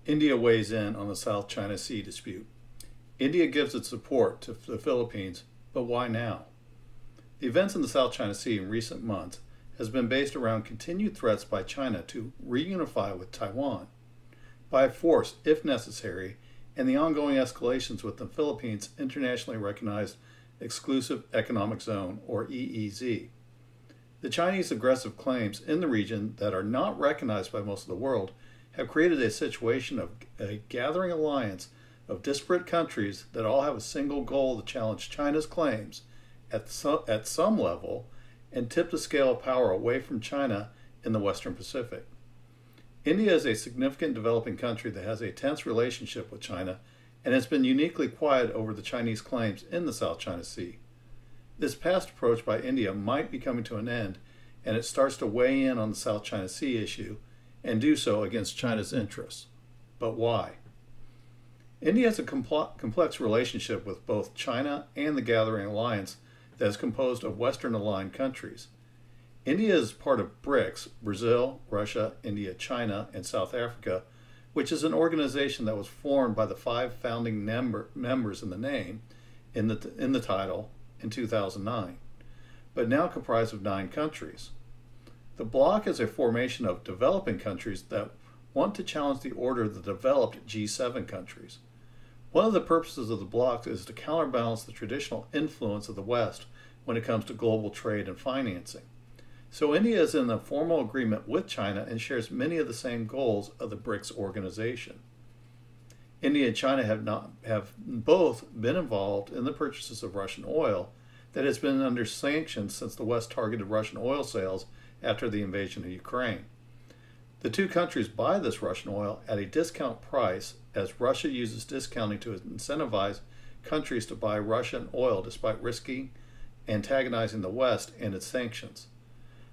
India weighs in on the South China Sea dispute. India gives its support to the Philippines, but why now? The events in the South China Sea in recent months has been based around continued threats by China to reunify with Taiwan by force if necessary, and the ongoing escalations with the Philippines' internationally recognized Exclusive Economic Zone, or EEZ. The Chinese aggressive claims in the region that are not recognized by most of the world have created a situation of a gathering alliance of disparate countries that all have a single goal to challenge China's claims at some level and tip the scale of power away from China in the Western Pacific. India is a significant developing country that has a tense relationship with China and has been uniquely quiet over the Chinese claims in the South China Sea. This past approach by India might be coming to an end, and it starts to weigh in on the South China Sea issue and do so against China's interests. But why? India has a complex relationship with both China and the gathering alliance that is composed of Western-aligned countries. India is part of BRICS, Brazil, Russia, India, China, and South Africa, which is an organization that was formed by the 5 founding members in the name, in the title, in 2009, but now comprised of 9 countries. The bloc is a formation of developing countries that want to challenge the order of the developed G7 countries. One of the purposes of the bloc is to counterbalance the traditional influence of the West when it comes to global trade and financing. So India is in a formal agreement with China and shares many of the same goals of the BRICS organization. India and China have both been involved in the purchases of Russian oil that has been under sanctions since the West targeted Russian oil sales after the invasion of Ukraine. The 2 countries buy this Russian oil at a discount price as Russia uses discounting to incentivize countries to buy Russian oil despite risking antagonizing the West and its sanctions.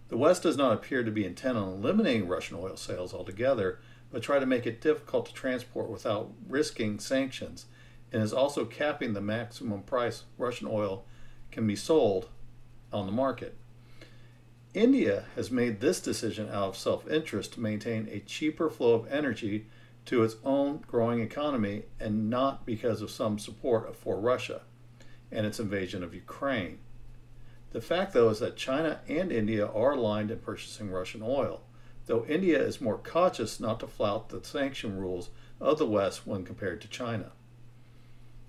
The West does not appear to be intent on eliminating Russian oil sales altogether, but try to make it difficult to transport without risking sanctions, and is also capping the maximum price Russian oil can be sold on the market. India has made this decision out of self-interest to maintain a cheaper flow of energy to its own growing economy and not because of some support for Russia and its invasion of Ukraine. The fact, though, is that China and India are aligned in purchasing Russian oil, though India is more cautious not to flout the sanction rules of the West when compared to China.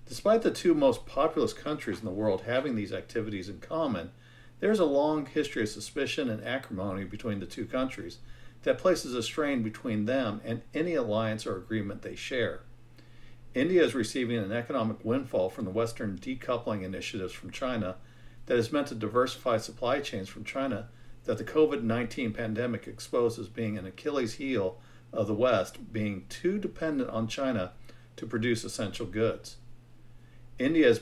Despite the 2 most populous countries in the world having these activities in common, there is a long history of suspicion and acrimony between the 2 countries that places a strain between them and any alliance or agreement they share. India is receiving an economic windfall from the Western decoupling initiatives from China that is meant to diversify supply chains from China that the COVID-19 pandemic exposed as being an Achilles heel of the West being too dependent on China to produce essential goods. India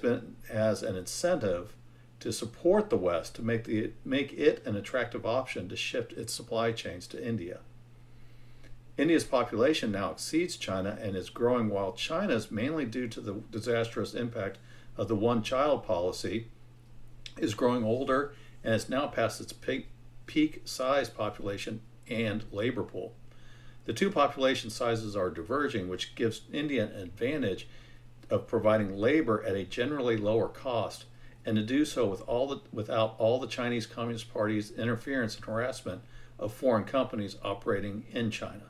has an incentive to support the West to make it an attractive option to shift its supply chains to India. India's population now exceeds China and is growing, while China's, mainly due to the disastrous impact of the one-child policy, is growing older and has now passed its peak size population and labor pool. The 2 population sizes are diverging, which gives India an advantage of providing labor at a generally lower cost, and to do so without all the Chinese Communist Party's interference and harassment of foreign companies operating in China.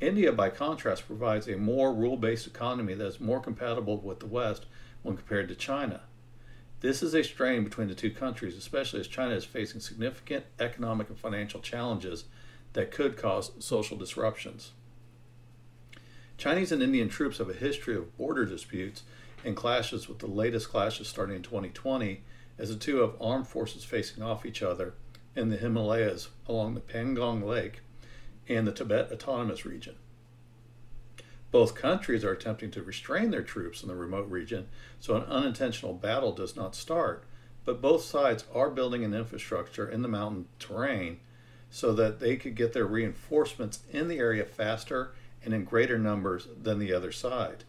India, by contrast, provides a more rule-based economy that is more compatible with the West when compared to China. This is a strain between the 2 countries, especially as China is facing significant economic and financial challenges that could cause social disruptions. Chinese and Indian troops have a history of border disputes and clashes, with the latest clashes starting in 2020 as the 2 have armed forces facing off each other in the Himalayas along the Pangong Lake and the Tibet Autonomous Region. Both countries are attempting to restrain their troops in the remote region so an unintentional battle does not start, but both sides are building an infrastructure in the mountain terrain so that they could get their reinforcements in the area faster and in greater numbers than the other side.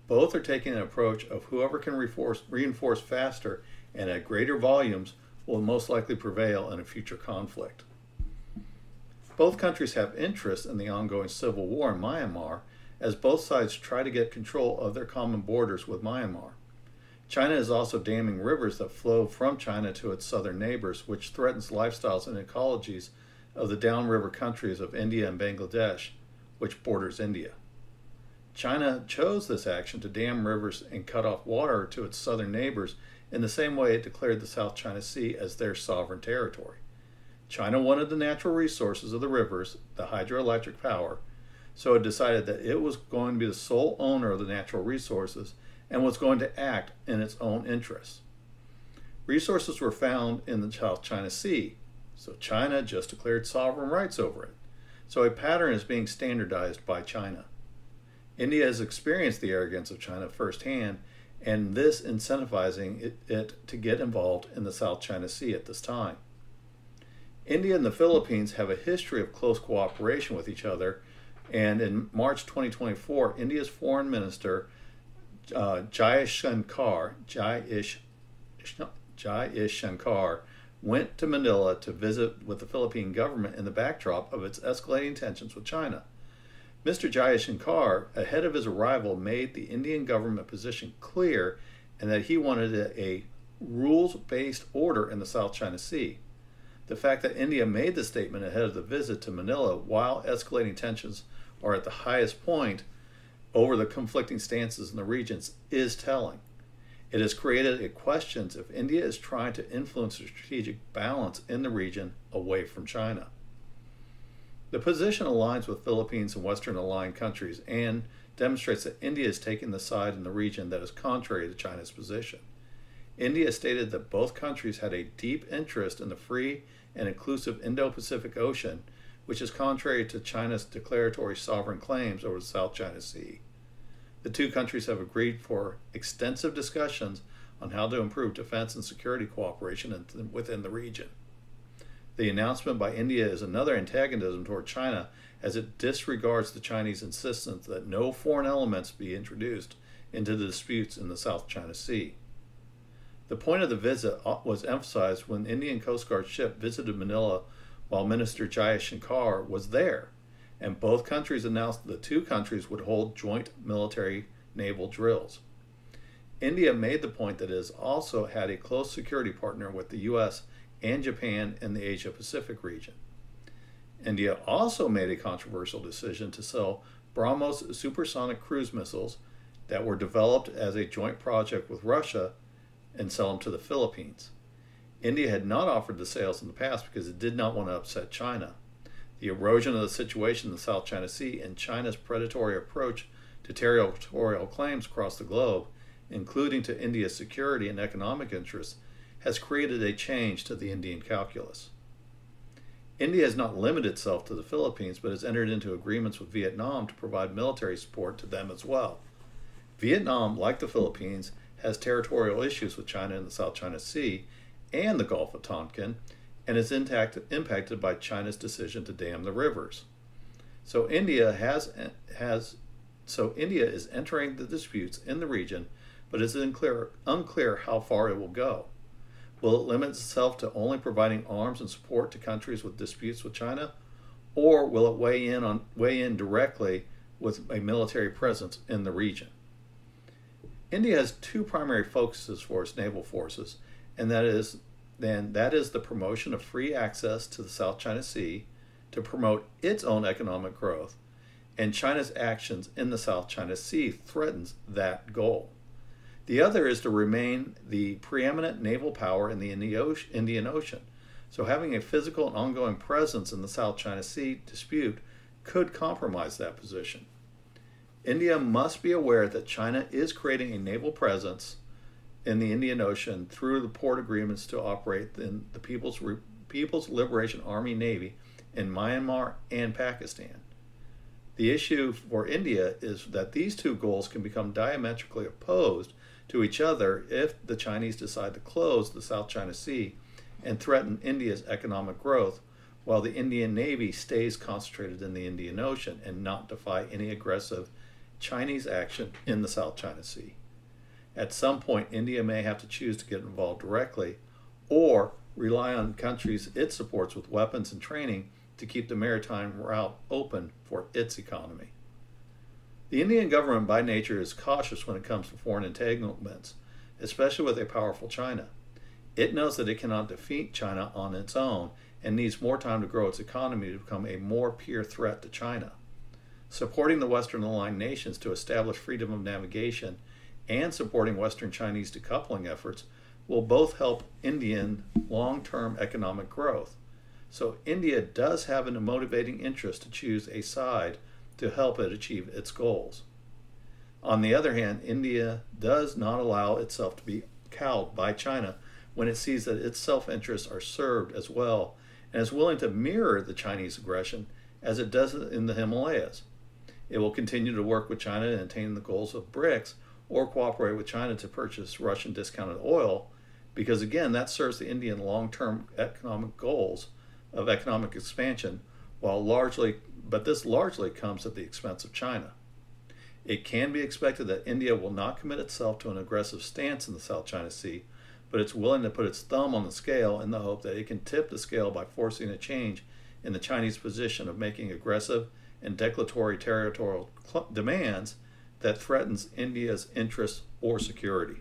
Both are taking an approach of whoever can reinforce faster and at greater volumes will most likely prevail in a future conflict. Both countries have interest in the ongoing civil war in Myanmar, as both sides try to get control of their common borders with Myanmar. China is also damming rivers that flow from China to its southern neighbors, which threatens lifestyles and ecologies of the downriver countries of India and Bangladesh, which borders India. China chose this action to dam rivers and cut off water to its southern neighbors in the same way it declared the South China Sea as their sovereign territory. China wanted the natural resources of the rivers, the hydroelectric power, so it decided that it was going to be the sole owner of the natural resources and was going to act in its own interests. Resources were found in the South China Sea, so China just declared sovereign rights over it. So a pattern is being standardized by China. India has experienced the arrogance of China firsthand, and this incentivizing it to get involved in the South China Sea at this time. India and the Philippines have a history of close cooperation with each other, and in March 2024, India's Foreign Minister Jaishankar went to Manila to visit with the Philippine government in the backdrop of its escalating tensions with China. Mr. Jaishankar, ahead of his arrival, made the Indian government position clear and that he wanted a rules-based order in the South China Sea. The fact that India made the statement ahead of the visit to Manila while escalating tensions are at the highest point over the conflicting stances in the regions is telling. It has created a question if India is trying to influence the strategic balance in the region away from China. The position aligns with Philippines and Western aligned countries and demonstrates that India is taking the side in the region that is contrary to China's position. India stated that both countries had a deep interest in the free and inclusive Indo-Pacific Ocean, which is contrary to China's declaratory sovereign claims over the South China Sea. The two countries have agreed for extensive discussions on how to improve defense and security cooperation within the region. The announcement by India is another antagonism toward China as it disregards the Chinese insistence that no foreign elements be introduced into the disputes in the South China Sea. The point of the visit was emphasized when Indian Coast Guard ship visited Manila while Minister Jaishankar was there, and both countries announced that the two countries would hold joint military naval drills. India made the point that it has also had a close security partner with the U.S. and Japan in the Asia-Pacific region. India also made a controversial decision to sell BrahMos supersonic cruise missiles that were developed as a joint project with Russia and sell them to the Philippines. India had not offered the sales in the past because it did not want to upset China. The erosion of the situation in the South China Sea and China's predatory approach to territorial claims across the globe, including to India's security and economic interests, has created a change to the Indian calculus. India has not limited itself to the Philippines, but has entered into agreements with Vietnam to provide military support to them as well. Vietnam, like the Philippines, has territorial issues with China in the South China Sea and the Gulf of Tonkin, and is impacted by China's decision to dam the rivers. So India is entering the disputes in the region, but it is unclear how far it will go. Will it limit itself to only providing arms and support to countries with disputes with China, or will it weigh in directly with a military presence in the region? India has two primary focuses for its naval forces, and that is the promotion of free access to the South China Sea to promote its own economic growth, and China's actions in the South China Sea threatens that goal. The other is to remain the preeminent naval power in the Indian Ocean, so having a physical and ongoing presence in the South China Sea dispute could compromise that position. India must be aware that China is creating a naval presence in the Indian Ocean through the port agreements to operate in the People's Liberation Army Navy in Myanmar and Pakistan. The issue for India is that these two goals can become diametrically opposed to each other if the Chinese decide to close the South China Sea and threaten India's economic growth, while the Indian Navy stays concentrated in the Indian Ocean and not defy any aggressive Chinese action in the South China Sea. At some point, India may have to choose to get involved directly or rely on countries it supports with weapons and training to keep the maritime route open for its economy. The Indian government by nature is cautious when it comes to foreign entanglements, especially with a powerful China. It knows that it cannot defeat China on its own and needs more time to grow its economy to become a more peer threat to China. Supporting the Western aligned nations to establish freedom of navigation and supporting Western Chinese decoupling efforts will both help Indian long-term economic growth. So India does have a motivating interest to choose a side to help it achieve its goals. On the other hand, India does not allow itself to be cowed by China when it sees that its self-interests are served as well and is willing to mirror the Chinese aggression as it does in the Himalayas. It will continue to work with China to attain the goals of BRICS or cooperate with China to purchase Russian discounted oil because, again, that serves the Indian long-term economic goals of economic expansion, but this largely comes at the expense of China. It can be expected that India will not commit itself to an aggressive stance in the South China Sea, but it's willing to put its thumb on the scale in the hope that it can tip the scale by forcing a change in the Chinese position of making aggressive and declaratory territorial demands that threatens India's interests or security.